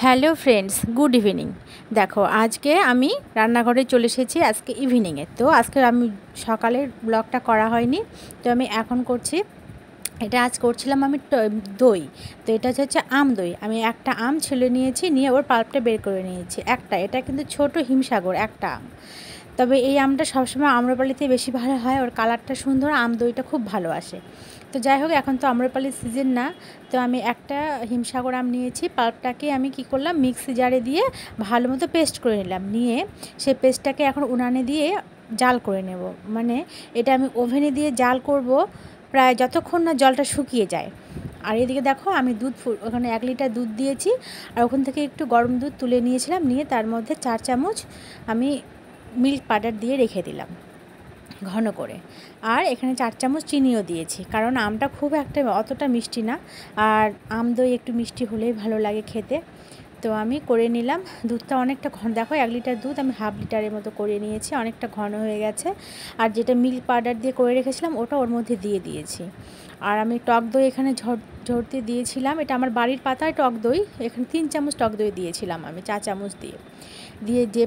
Hello friends, good evening. দেখো, আজকে আমি রান্নাঘরে চলে এসেছি আজকে ইভিনিংয়ে। তো আজকে আমি সকালের ব্লগটা করা হয়নি, তো আমি এখন করছি। এটা আজ করছিলাম আমি দই। তো এটা হচ্ছে আম দই। আমি একটা আম ছিলে নিয়েছি, নিয়ে ওর পাল্পটা বের করে নিয়েছি। এটা কিন্তু ছোট হিমসাগর একটা আম। তবে এই আমটা সবসময় আম্রপালিতে বেশি ভালো হয়, ওর কালারটা সুন্দর, আম দইটা খুব ভালো আসে। তো যাই হোক, এখন তো আম্রপালির সিজন না। তো আমি একটা হিমসাগর আম নিয়েছি, পাল্পটাকে আমি কি করলাম, মিক্সি জারে দিয়ে ভালো মতো পেস্ট করে নিলাম। নিয়ে সেই পেস্টটাকে এখন উনানে দিয়ে জাল করে নেব। মানে এটা আমি ওভেনে দিয়ে জাল করব প্রায় যতক্ষণ না জলটা শুকিয়ে যায়। আর এদিকে দেখো, আমি ওখানে 1 লিটার দুধ দিয়েছি, আর ওখান থেকে একটু গরম দুধ তুলে নিয়েছিলাম, নিয়ে তার মধ্যে 4 চামচ আমি মিল্ক পাউডার দিয়ে রেখে দিলাম ঘন করে। আর এখানে 4 চামচ চিনিও দিয়েছি, কারণ আমটা খুব একটা অতটা মিষ্টি না, আর আম দই একটু মিষ্টি হলেই ভালো লাগে খেতে। তো আমি করে নিলাম। দুধটা অনেকটা ঘন, দেখো 1 লিটার দুধ আমি হাফ লিটারের মতো করে নিয়েছি, অনেকটা ঘন হয়ে গেছে। আর যেটা মিল্ক পাউডার দিয়ে করে রেখেছিলাম ওটা ওর মধ্যে দিয়ে দিয়েছি। আর আমি টক দই এখানে ঝরতে দিয়েছিলাম, এটা আমার বাড়ির পাতায় টক দই, এখানে 3 চামচ টক দই দিয়েছিলাম আমি 4 চামচ দিয়ে। যে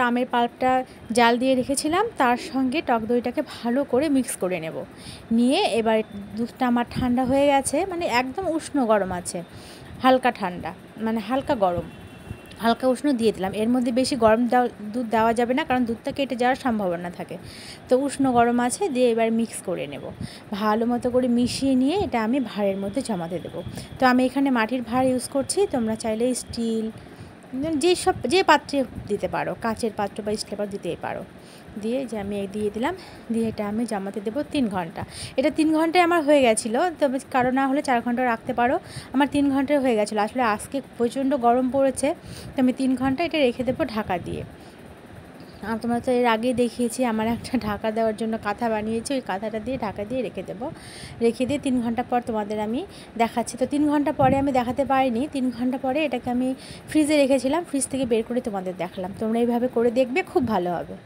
আমের পাল্পটা জাল দিয়ে রেখেছিলাম তার সঙ্গে টক দইটাকে ভালো করে মিক্স করে নেব। নিয়ে এবার দুধটা আমার ঠান্ডা হয়ে গেছে, মানে একদম উষ্ণ গরম আছে, হালকা ঠান্ডা, মানে হালকা গরম, হালকা উষ্ণ দিয়ে দিলাম। এর মধ্যে বেশি গরম দুধ দেওয়া যাবে না, কারণ দুধটা কেটে যাওয়ার সম্ভাবনা থাকে। তো উষ্ণ গরম আছে, দিয়ে এবার মিক্স করে নেব। ভালো মতো করে মিশিয়ে নিয়ে এটা আমি ভাঁড়ের মধ্যে জমাতে দেবো। তো আমি এখানে মাটির ভাঁড় ইউজ করছি, তোমরা চাইলে স্টিল, যে পাত্রে দিতে পারো, কাচের পাত্র বা স্টিলের পাত্র দিতেই পারো। দিয়ে যে আমি দিয়ে দিলাম, দিয়ে এটা আমি জমাতে দেবো 3 ঘন্টা। এটা 3 ঘন্টায় আমার হয়ে গেছিলো, তবে কারো না হলে 4 ঘন্টা রাখতে পারো। আমার 3 ঘন্টায় হয়ে গেছিলো। আসলে আজকে প্রচণ্ড গরম পড়েছে, তো আমি 3 ঘন্টা এটা রেখে দেবো ঢাকা দিয়ে। আর তোমরা তো এর আগেই দেখিয়েছি, আমার একটা ঢাকা দেওয়ার জন্য কাঁথা বানিয়েছি, ওই কাঁথাটা দিয়ে ঢাকা দিয়ে রেখে দেবো। রেখে দিয়ে 3 ঘন্টা পর তোমাদের আমি দেখাচ্ছি। তো 3 ঘন্টা পরে আমি দেখাতে পারিনি, 3 ঘন্টা পরে এটাকে আমি ফ্রিজে রেখেছিলাম, ফ্রিজ থেকে বের করে তোমাদের দেখালাম। তোমরা এইভাবে করে দেখবে, খুব ভালো হবে।